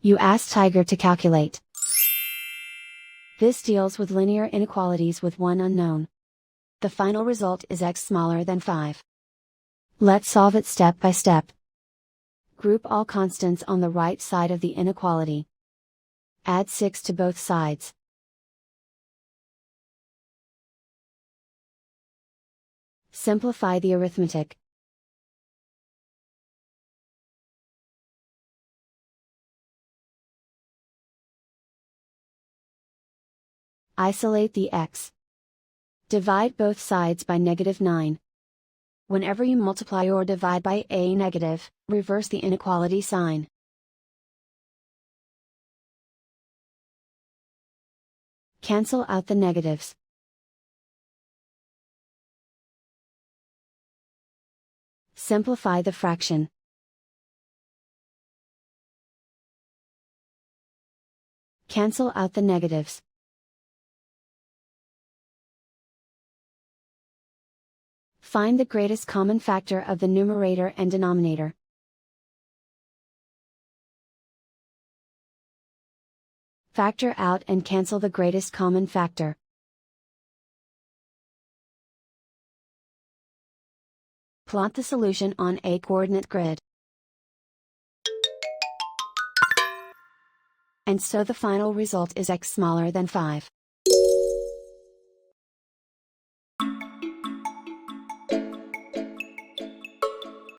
You ask Tiger to calculate. This deals with linear inequalities with one unknown. The final result is x smaller than 5. Let's solve it step by step. Group all constants on the right side of the inequality. Add 6 to both sides. Simplify the arithmetic. Isolate the x. Divide both sides by -9. Whenever you multiply or divide by a negative, reverse the inequality sign. Cancel out the negatives. Simplify the fraction. Cancel out the negatives. Find the greatest common factor of the numerator and denominator. Factor out and cancel the greatest common factor. Plot the solution on a coordinate grid. And so the final result is x smaller than 5.